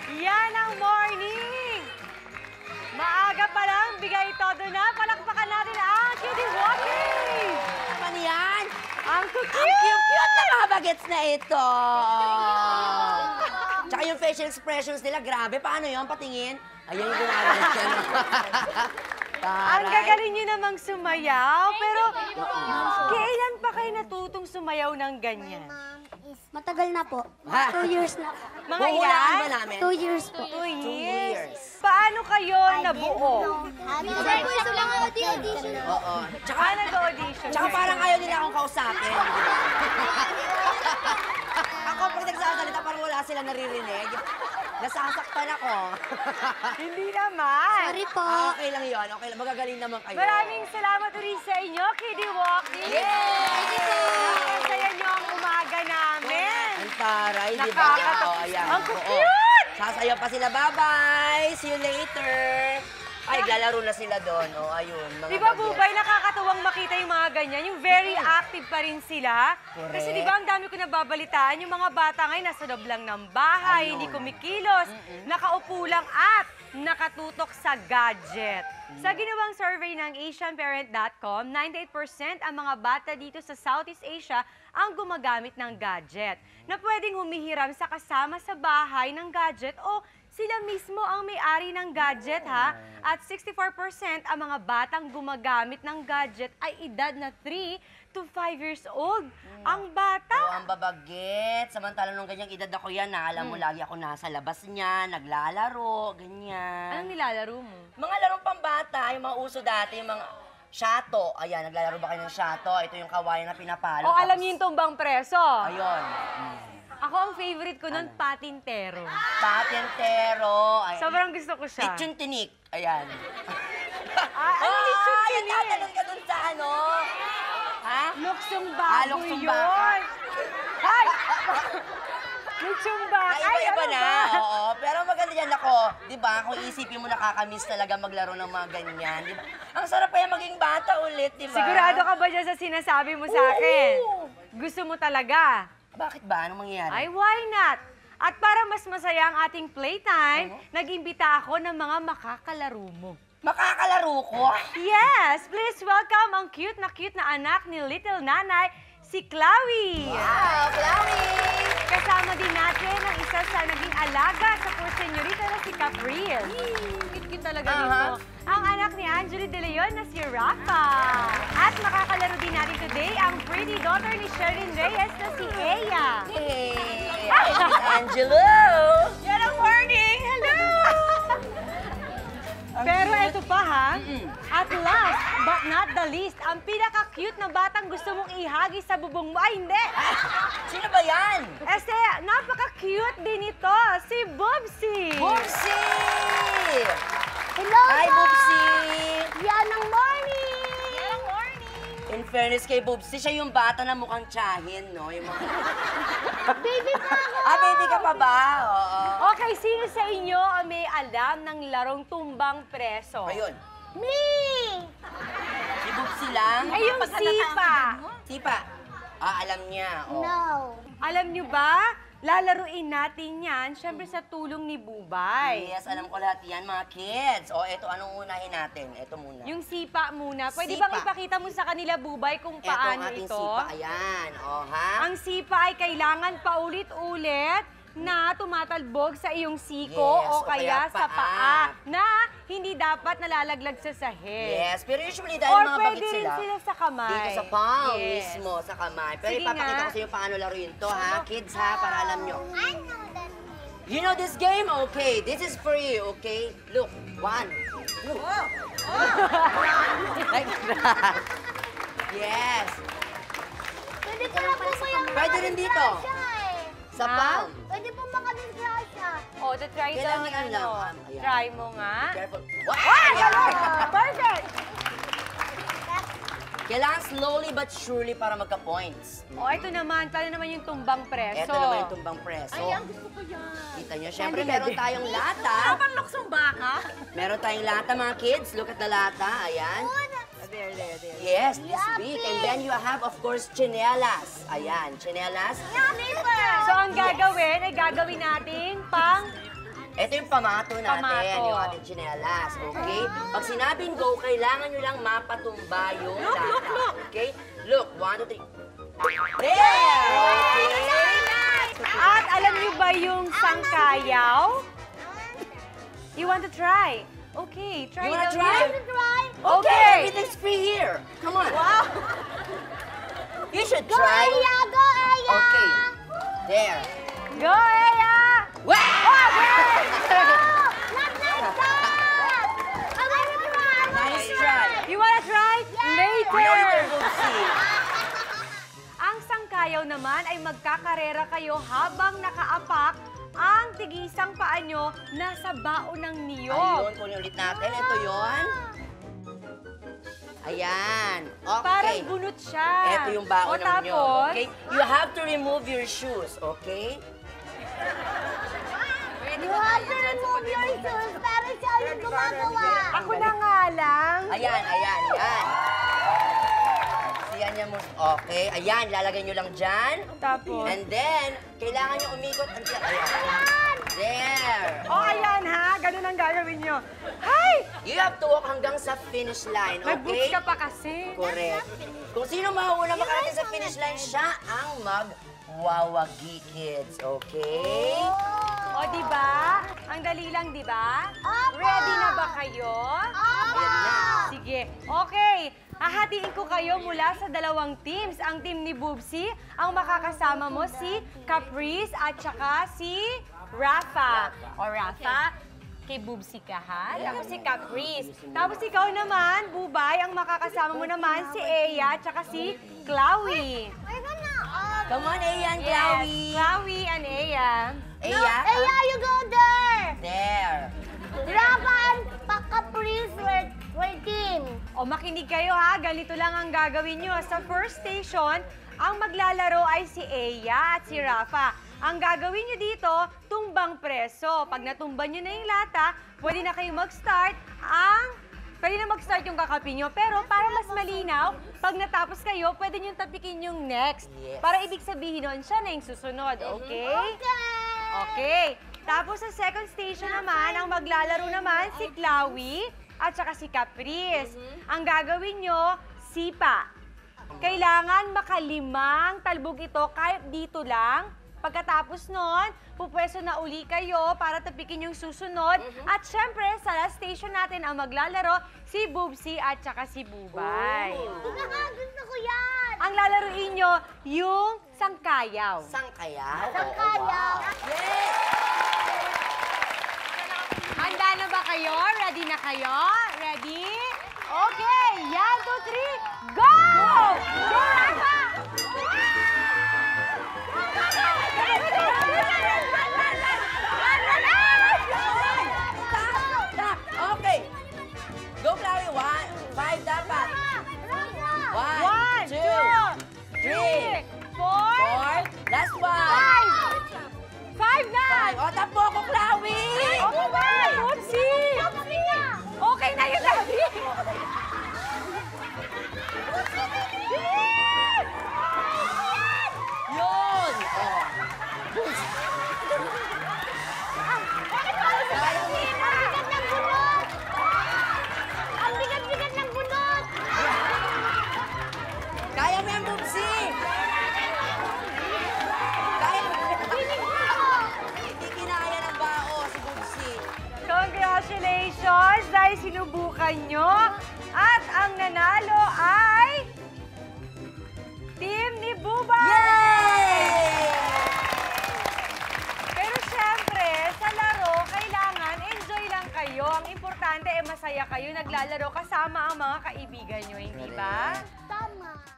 Yan ang morning! Maaga pa lang, bigay todo na. Palakpakan natin ang Kitty Walking! Ano yan? Ang Ang cute! cute-cute na mga bagets na ito. Tsaka yung facial expressions nila, grabe. Paano yun? Patingin. Ayan yung ginagawa niya. Ang gagaling nyo namang sumayaw, pero kailan pa kayo natutong sumayaw ng ganyan? Matagal na po. Ha? 2 years na. Mga Huhulaan ilan? ba namin? 2 years po. 2 years. years. Paano kayo nabuo? Minsan po sa mga audition. Oo. Tsaka, Nag-audition. tsaka parang ayaw nila akong kausapin. Ako pag nagsasalita, parang wala sila naririnig. Nasasaktan ako. Hindi naman. Sorry po. Okay lang yun. Okay lang. Magagaling naman kayo. Maraming salamat ulit sa inyo, Kitty Walking. Yay! Ang saya nyo ang umaga namin. Ang taray, di ba? Nakakatawa. Oo, ayan. Ang Oo. cute! Sasayaw pa sila. Bye-bye! See you later! Ay, lalaro na sila doon. O, ayun. Mga Di ba, bagets. Bubay, nakakatuwang makita yung mga ganyan, yung very active pa rin sila. Correct. Kasi di ba, ang dami ko nababalitaan, yung mga bata ngayon nasa loob lang ng bahay, Ayun. hindi kumikilos, nakaupo lang at nakatutok sa gadget. Sa ginawang survey ng AsianParent.com, 98% ang mga bata dito sa Southeast Asia ang gumagamit ng gadget, na pwedeng humihiram sa kasama sa bahay ng gadget o sila mismo ang may-ari ng gadget, ha? At 64% ang mga batang gumagamit ng gadget ay edad na 3 to 5 years old. Ang bata! Oo, ang babagit. Samantala nung ganyang edad ako yan, alam mo, lagi ako nasa labas niya, naglalaro, ganyan. Anong nilalaro mo? Mga larong pambata, yung mga uso dati, yung mga shato. Ayan, naglalaro ba kayo ng shato? Ito yung kawayan na pinapalo. O alam Tapos- niyo yung tumbang preso? Ayun. Ako ang favorite ko nun, patintero. Patentero. Ay, Sobrang gusto ko siya. Lechon tinik. Ayan. Ano lechon Ay, tinik? tatanong ka dun sa ano? Ha? Luksong baboy luksong yun. baka. Ay! Luksong baka. Ay, Iba-iba ano na. ba? Oo. Pero maganda yan ako. Di ba? Kung isipin mo, nakakamiss talaga maglaro ng mga ganyan. Di ba? Ang sarap kaya maging bata ulit, di ba? Sigurado ka ba dyan sa sinasabi mo sa akin? Gusto mo talaga? Bakit ba? Anong mangyayari? Ay, why not? At para mas masaya ang ating playtime, nag-imbita ako ng mga makakalaro mo. Makakalaro ko? Yes! Please welcome ang cute na anak ni Little Nanay, si Chloe! Wow, Chloe! Kasama din natin ang isa sa naging alaga sa poor senyorita na si Capriel. Cute talaga nito. Ang anak ni Angeli De Leon na si Rafa. At makakalaro din natin today ang pretty daughter ni Sherin Reyes na si Eya. Hey! Angelo! Yan ang morning! Hello! Pero ito pa ha, at last but not the least, ang pinaka-cute na batang gusto mong ihagi sa bubong mo. Ay, hindi! Sino ba yan? Kasi napaka-cute din ito, si Bubsy! Bubsy! Hello Hi, po! Bubsy! Yan ang morning! Yan ang morning! In fairness kay Bubsy, siya yung bata na mukhang tsahin, no? Yung mga... Baby pa ako! Ah, baby ka pa ba? Oo. Okay, sino sa inyo ang may alam ng larong tumbang preso? Ayun. Me! Si Bubsy lang? Ay, yung sipa! Sipa. Ah, alam niya. Oh. No. Alam nyo ba? Lalaruin natin yan, syempre sa tulong ni Bubay. Yes, alam ko lahat yan, mga kids. O, eto, anong unahin natin? Eto muna. Yung sipa muna. Pwede Sipa. bang ipakita mo sa kanila, Bubay, kung Eto ang paano ating ito? sipa. Ayan. O, ha? Ang sipa ay kailangan paulit-ulit na tumatalbog sa iyong siko Yes, o kaya sa paa. paa na hindi dapat nalalaglag sa sahig. Yes, pero usually dahil Or mga pwede bakit rin sila, sila sa kamay. dito sa palm Yes. mismo, sa kamay. Pero Sige ipapakita nga. ko sa inyo paano laruin to, ha? Kids, ha? Para alam nyo. I know that. You know this game? Okay, this is for you, okay? Look, one. Look. Like that. Yes. Pwede ko na po ba yung Pwede rin dito. Sa Ha? palm. Pwede po makadisgrasya. O, try daw Kailangan ni ano lang, ano. ayan. Try mo nga. Careful. Perfect! Kailangan slowly but surely para magka-points. O, ito naman. Paano naman yung tumbang preso? Ito naman yung tumbang preso. Ay, ang gusto ko yan. Kita nyo, syempre meron tayong lata. Pang luksong baka? Meron tayong lata, mga kids. Look at the lata. Ayan. There. Yes, this big. And then you have, of course, chinelas. Ayan, chinelas. So, ang gagawin ay gagawin natin pang Ito yung pamato natin, Pamato. yung ating tsinelas, okay? Pag sinabing go, kailangan nyo lang mapatumba yung lata. Okay? Look, 1, 2, 3. There! Okay? At alam niyo ba yung sangkayaw? You want to try? Okay, try You wanna daw try? niya. Try. Okay, Okay. everything's free here. Come on. Wow! You should Go, try. Aya! Go, Aya! Okay. There. Go, Eya! Wow! Not like that! I want to try! Nice try. You wanna try? Later! Later, we'll see. Ang sangkayaw naman ay magkakarera kayo habang nakaapak ang tigisang paa nyo nasa baon ng niyog. Ayun, kunin ulit natin. Ito yun. Ayan. Okay. Parang bunot siya. Ito yung baon O, ng nyo. tapos, Okay? You have to remove your shoes, okay? You have to remove your shoes, pero siya yung gumagawa. Ako na nga lang. Ayan, ayan, ayan. Siyan niya mo. Okay, ayan, lalagay nyo lang dyan. Tapos, And then, kailangan nyo umikot. Ayan. There. oh, ayan ha. Ganun ang gagawin nyo. Hi! You have to walk hanggang sa finish line, May boots okay? ka pa kasi. Correct. Kung sino mauna makarating sa finish line, siya ang mag-wawagi, kids, okay? O, di ba? Ang dali lang, di ba? Opo. Ready na ba kayo? Ayan na. Sige. Okay. Hahatiin ko kayo mula sa dalawang teams. Ang team ni Boobsy, ang makakasama mo si Caprice at saka si Rafa. O Rafa, kay Boobsy ka ha? Tapos si Caprice. Tapos ikaw naman, Bubay, ang makakasama mo naman si Eya at saka si Chloe. We're gonna, Come on, Ayan, Yes, Chloe. Chloe and Eya. Eya? Aya, you go there! There. Rafa and Caprice were team. O makinig kayo ha, ganito lang ang gagawin nyo. Sa first station, ang maglalaro ay si Eya at si Rafa. Ang gagawin nyo dito, tumbang preso. Pag natumban nyo na yung lata, pwede na kayo mag-start yung kakapin nyo. Pero para mas malinaw, pag natapos kayo, pwede nyo tapikin yung next. Yes. Para ibig sabihin nun, siya na yung susunod, okay? Okay. Tapos sa second station naman, ang maglalaro naman si Chloe at saka si Caprice. Ang gagawin nyo, sipa. Kailangan makalimang talbog ito kahit dito lang. Pagkatapos nun, pupwesto na uli kayo para tapikin yung susunod. At syempre, sa last station natin ang maglalaro si Boobsy at saka si Bubay. Gusto ko yan! Ang lalaruin nyo, yung sangkayaw. Sangkayaw? Sangkayaw. Oo, wow. Yes! Handa na ba kayo? Ready na kayo? Ready? Okay! Yan, 2, 3, go! Go, Rafa! Stop! Okay. Go, Chloe. 5 dapat. 1, 2, 3, 4. Last one. 5 na! 5. O, tapo ko, Chloe! Okay ba? Boobsy! Okay na yun, Daddy! Yun! Ang bigat ng bunot! Kaya mo yan, Bubsy! Kaya mo yan. Hindi kinaya ng bao si Bubsy. Congratulations dahil sinubukan nyo. At ang nanalo ay Team ni Bubay! Yay! Pero syempre, sa laro, kailangan enjoy lang kayo. Ang importante ay masaya kayo naglalaro kasama ang mga kaibigan nyo, hindi ba? Tama.